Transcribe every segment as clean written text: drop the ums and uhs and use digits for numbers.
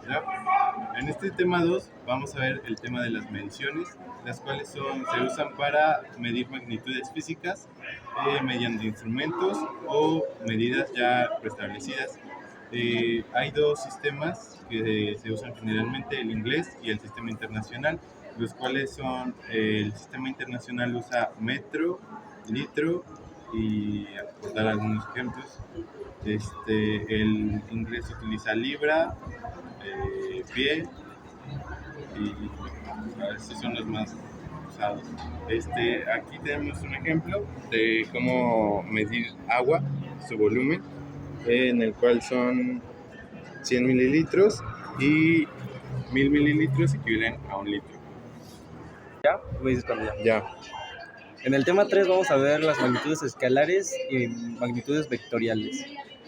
¿Ya? En este tema 2 vamos a ver el tema de las mediciones, las cuales se usan para medir magnitudes físicas mediante instrumentos o medidas ya preestablecidas. Hay dos sistemas que se usan generalmente, el inglés y el sistema internacional, los cuales son, el sistema internacional usa metro, litro y, por dar algunos ejemplos, el inglés utiliza libra, pie y estos son los más usados. Aquí tenemos un ejemplo de cómo medir agua, su volumen, en el cual son 100 mililitros y 1000 mililitros equivalen a un litro. ¿Ya? Me dices cuando ya. Ya. En el tema 3 vamos a ver las magnitudes escalares y magnitudes vectoriales.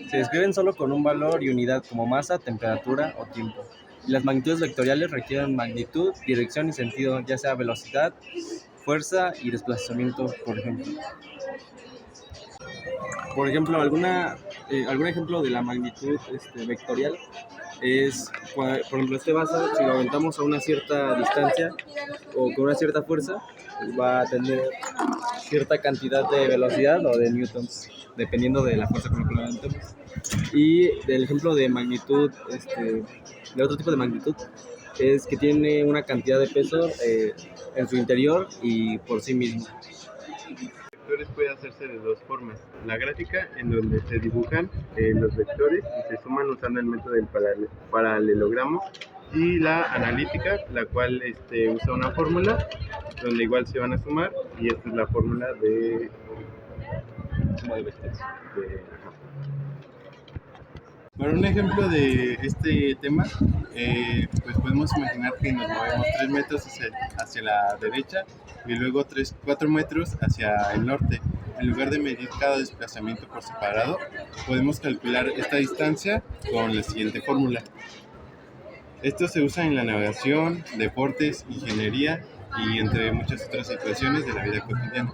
Se describen solo con un valor y unidad como masa, temperatura o tiempo. Y las magnitudes vectoriales requieren magnitud, dirección y sentido, ya sea velocidad, fuerza y desplazamiento, por ejemplo. Por ejemplo, algún ejemplo de la magnitud vectorial es, por ejemplo, este vaso, si lo aventamos a una cierta distancia o con una cierta fuerza, pues va a tener cierta cantidad de velocidad o de newtons, dependiendo de la fuerza con la que lo aventemos. Y el ejemplo de magnitud, de otro tipo de magnitud, es que tiene una cantidad de peso en su interior y por sí mismo. Vectores puede hacerse de dos formas: la gráfica, en donde se dibujan los vectores y se suman usando el método del paralelogramo, y la analítica, la cual usa una fórmula donde igual se van a sumar, y esta es la fórmula de suma de vectores. Para un ejemplo de este tema, pues podemos imaginar que nos movemos 3 metros hacia la derecha y luego 4 metros hacia el norte. En lugar de medir cada desplazamiento por separado, podemos calcular esta distancia con la siguiente fórmula. Esto se usa en la navegación, deportes, ingeniería y entre muchas otras situaciones de la vida cotidiana.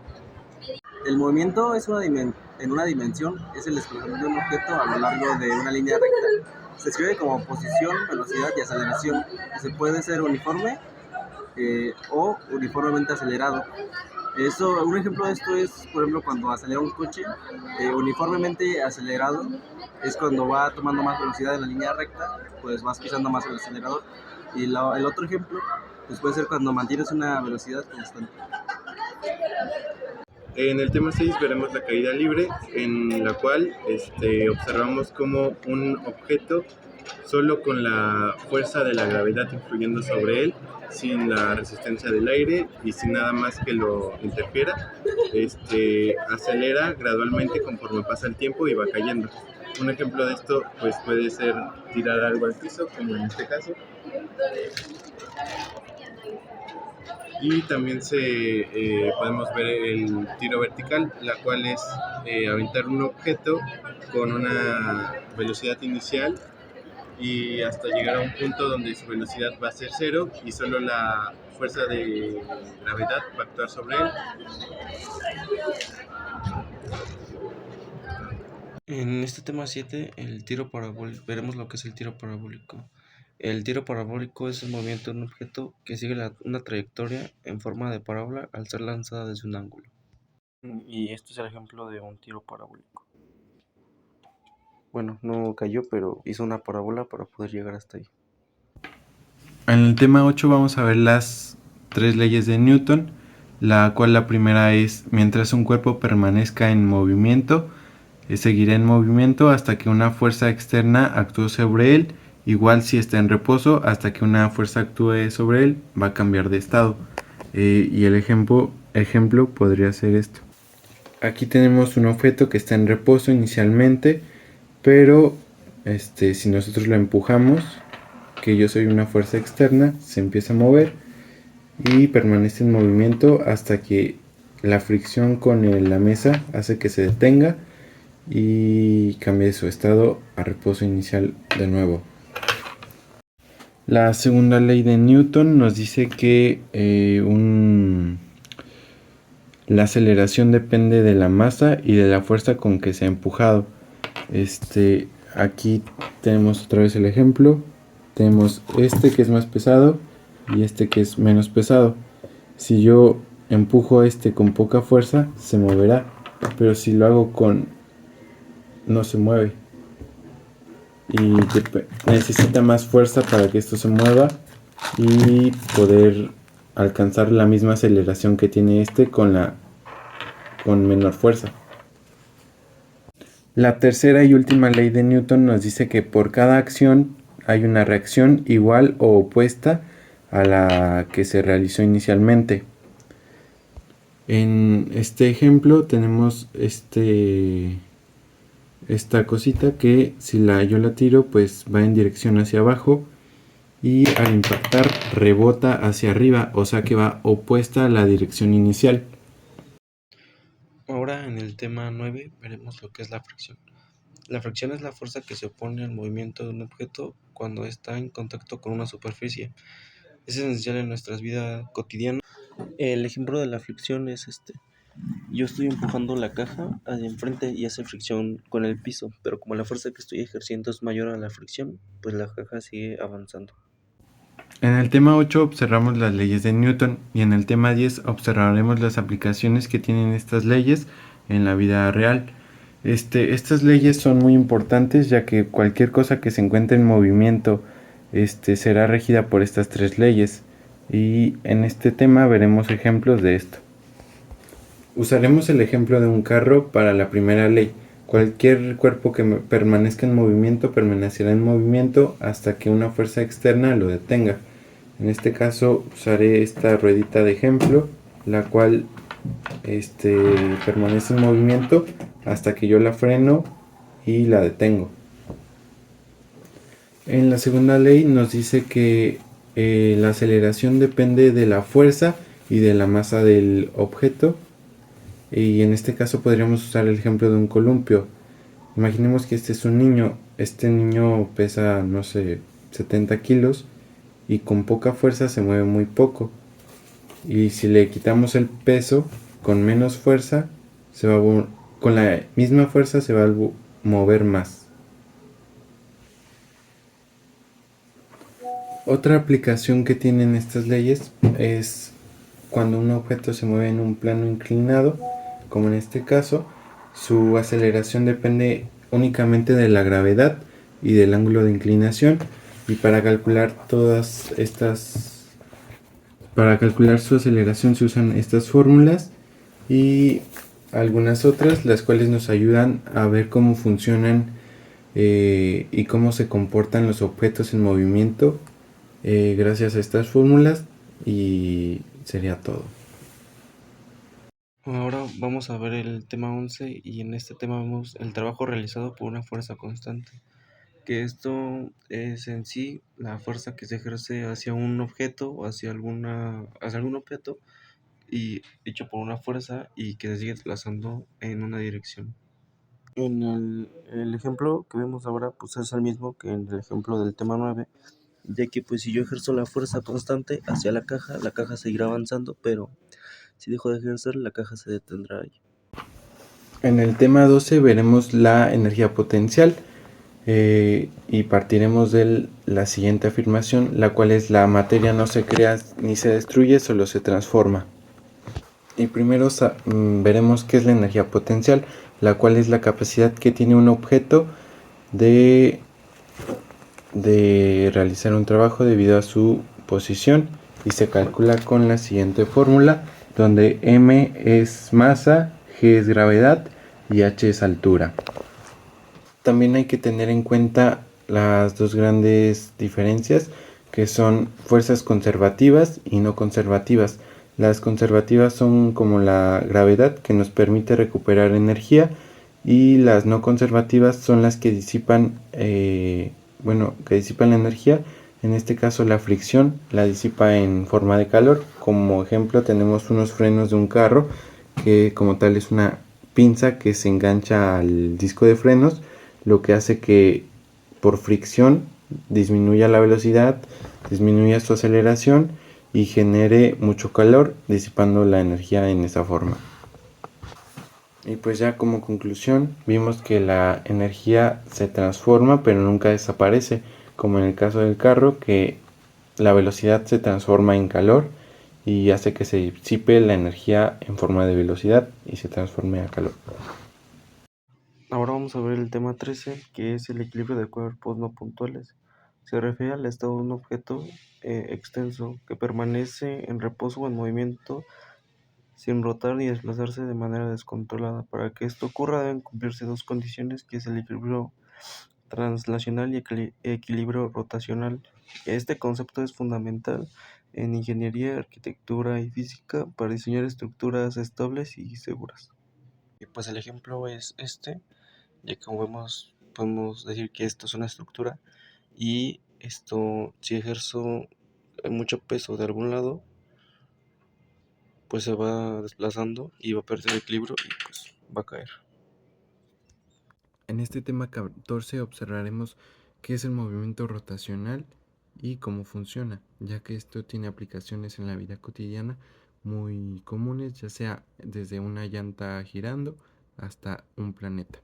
El movimiento en una dimensión es el desplazamiento de un objeto a lo largo de una línea recta. Se escribe como posición, velocidad y aceleración. Se puede ser uniforme o uniformemente acelerado. Un ejemplo de esto es, por ejemplo, cuando acelera un coche, uniformemente acelerado es cuando va tomando más velocidad en la línea recta, pues vas pisando más el acelerador. Y el otro ejemplo pues puede ser cuando mantienes una velocidad constante. En el tema 6 veremos la caída libre, en la cual observamos como un objeto, solo con la fuerza de la gravedad influyendo sobre él, sin la resistencia del aire y sin nada más que lo interfiera, acelera gradualmente conforme pasa el tiempo y va cayendo. Un ejemplo de esto pues puede ser tirar algo al piso, como en este caso. Y también podemos ver el tiro vertical, la cual es aventar un objeto con una velocidad inicial y hasta llegar a un punto donde su velocidad va a ser cero y solo la fuerza de gravedad va a actuar sobre él. En este tema 7, veremos lo que es el tiro parabólico. El tiro parabólico es el movimiento de un objeto que sigue una trayectoria en forma de parábola al ser lanzada desde un ángulo. Y este es el ejemplo de un tiro parabólico. Bueno, no cayó, pero hizo una parábola para poder llegar hasta ahí. En el tema 8 vamos a ver las 3 leyes de Newton, la cual la primera es: mientras un cuerpo permanezca en movimiento, seguirá en movimiento hasta que una fuerza externa actúe sobre él. Igual si está en reposo, hasta que una fuerza actúe sobre él, va a cambiar de estado. Y el ejemplo podría ser esto. Aquí tenemos un objeto que está en reposo inicialmente, pero si nosotros lo empujamos, que yo soy una fuerza externa, se empieza a mover y permanece en movimiento hasta que la fricción con la mesa hace que se detenga y cambie de su estado a reposo inicial de nuevo. La segunda ley de Newton nos dice que la aceleración depende de la masa y de la fuerza con que se ha empujado. Aquí tenemos otra vez el ejemplo. tenemos este que es más pesado y este que es menos pesado. Si yo empujo este con poca fuerza, se moverá, pero si lo hago no se mueve. Y necesita más fuerza para que esto se mueva y poder alcanzar la misma aceleración que tiene este con menor fuerza. La tercera y última ley de Newton nos dice que por cada acción hay una reacción igual o opuesta a la que se realizó inicialmente. En este ejemplo tenemos esta cosita que si yo la tiro, pues va en dirección hacia abajo y al impactar rebota hacia arriba, o sea que va opuesta a la dirección inicial. Ahora en el tema 9 veremos lo que es la fricción. La fricción es la fuerza que se opone al movimiento de un objeto cuando está en contacto con una superficie. Es esencial en nuestra vida cotidiana. El ejemplo de la fricción es este. Yo estoy empujando la caja hacia enfrente y hace fricción con el piso, pero como la fuerza que estoy ejerciendo es mayor a la fricción, pues la caja sigue avanzando. En el tema 8 observamos las leyes de Newton y en el tema 10 observaremos las aplicaciones que tienen estas leyes en la vida real. Estas leyes son muy importantes ya que cualquier cosa que se encuentre en movimiento será regida por estas tres leyes, y en este tema veremos ejemplos de esto. Usaremos el ejemplo de un carro para la primera ley. Cualquier cuerpo que permanezca en movimiento permanecerá en movimiento hasta que una fuerza externa lo detenga. En este caso usaré esta ruedita de ejemplo, la cual permanece en movimiento hasta que yo la freno y la detengo. En la segunda ley nos dice que la aceleración depende de la fuerza y de la masa del objeto, y en este caso podríamos usar el ejemplo de un columpio. Imaginemos que este es un niño. Este niño pesa, no sé, 70 kilos y con poca fuerza se mueve muy poco. Y si le quitamos el peso, con menos fuerza, con la misma fuerza se va a mover más. Otra aplicación que tienen estas leyes es cuando un objeto se mueve en un plano inclinado, como en este caso, su aceleración depende únicamente de la gravedad y del ángulo de inclinación, y para calcular su aceleración se usan estas fórmulas y algunas otras, las cuales nos ayudan a ver cómo funcionan y cómo se comportan los objetos en movimiento gracias a estas fórmulas, y sería todo. Ahora vamos a ver el tema 11 y en este tema vemos el trabajo realizado por una fuerza constante, que esto es en sí la fuerza que se ejerce hacia un objeto o hacia algún objeto y hecho por una fuerza y que se sigue desplazando en una dirección. En el ejemplo que vemos ahora pues es el mismo que en el ejemplo del tema 9, ya que pues si yo ejerzo la fuerza constante hacia la caja seguirá avanzando, pero si dejo de ejercer, la caja se detendrá ahí. En el tema 12 veremos la energía potencial y partiremos de la siguiente afirmación, la cual es: la materia no se crea ni se destruye, solo se transforma. Y primero veremos qué es la energía potencial, la cual es la capacidad que tiene un objeto de realizar un trabajo debido a su posición, y se calcula con la siguiente fórmula, donde m es masa, g es gravedad y h es altura. También hay que tener en cuenta las dos grandes diferencias, que son fuerzas conservativas y no conservativas. Las conservativas son como la gravedad, que nos permite recuperar energía, y las no conservativas son las que disipan la energía. En este caso la fricción la disipa en forma de calor. Como ejemplo tenemos unos frenos de un carro, que como tal es una pinza que se engancha al disco de frenos, lo que hace que por fricción disminuya la velocidad, disminuya su aceleración y genere mucho calor, disipando la energía en esa forma. Y pues ya como conclusión, vimos que la energía se transforma pero nunca desaparece. como en el caso del carro, que la velocidad se transforma en calor y hace que se disipe la energía en forma de velocidad y se transforme a calor. Ahora vamos a ver el tema 13, que es el equilibrio de cuerpos no puntuales. Se refiere al estado de un objeto extenso que permanece en reposo o en movimiento sin rotar ni desplazarse de manera descontrolada. Para que esto ocurra deben cumplirse dos condiciones, que es el equilibrio translacional y equilibrio rotacional. Este concepto es fundamental en ingeniería, arquitectura y física para diseñar estructuras estables y seguras. Y pues el ejemplo es este, ya que como vemos, podemos decir que esto es una estructura y esto, si ejerzo mucho peso de algún lado, pues se va desplazando y va a perder el equilibrio y pues va a caer. En este tema 14 observaremos qué es el movimiento rotacional y cómo funciona, ya que esto tiene aplicaciones en la vida cotidiana muy comunes, ya sea desde una llanta girando hasta un planeta.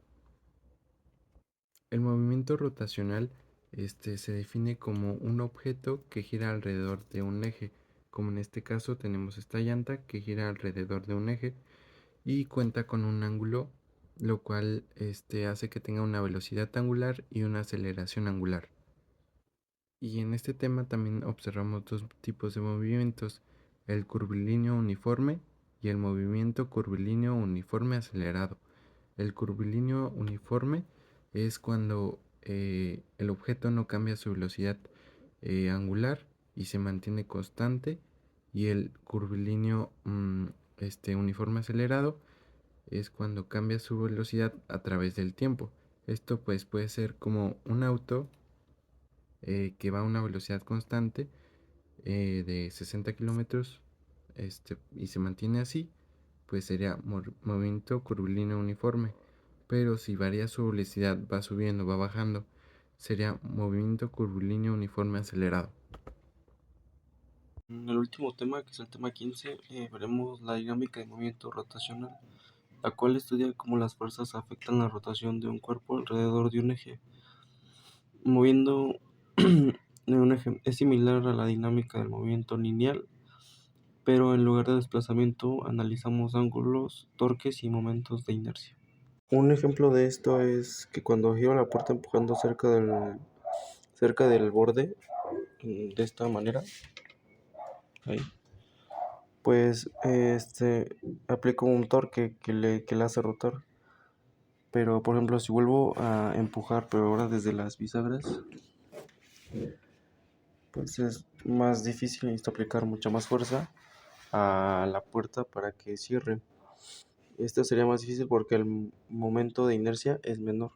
El movimiento rotacional se define como un objeto que gira alrededor de un eje, como en este caso tenemos esta llanta que gira alrededor de un eje y cuenta con un ángulo, lo cual hace que tenga una velocidad angular y una aceleración angular. Y en este tema también observamos dos tipos de movimientos, el curvilíneo uniforme y el movimiento curvilíneo uniforme acelerado. El curvilíneo uniforme es cuando el objeto no cambia su velocidad angular y se mantiene constante, y el curvilíneo uniforme acelerado es cuando cambia su velocidad a través del tiempo. Esto pues puede ser como un auto que va a una velocidad constante de 60 kilómetros y se mantiene así, pues sería movimiento curvilíneo uniforme. Pero si varía su velocidad, va subiendo, va bajando, sería movimiento curvilíneo uniforme acelerado. En el último tema, que es el tema 15, veremos la dinámica de movimiento rotacional, la cual estudia cómo las fuerzas afectan la rotación de un cuerpo alrededor de un eje. Moviendo de un eje es similar a la dinámica del movimiento lineal, pero en lugar de desplazamiento analizamos ángulos, torques y momentos de inercia. Un ejemplo de esto es que cuando giro la puerta empujando cerca del borde, de esta manera, ahí, pues aplico un torque que le hace rotar. Pero por ejemplo, si vuelvo a empujar, pero ahora desde las bisagras, pues es más difícil, necesito aplicar mucha más fuerza a la puerta para que cierre. Esto sería más difícil porque el momento de inercia es menor.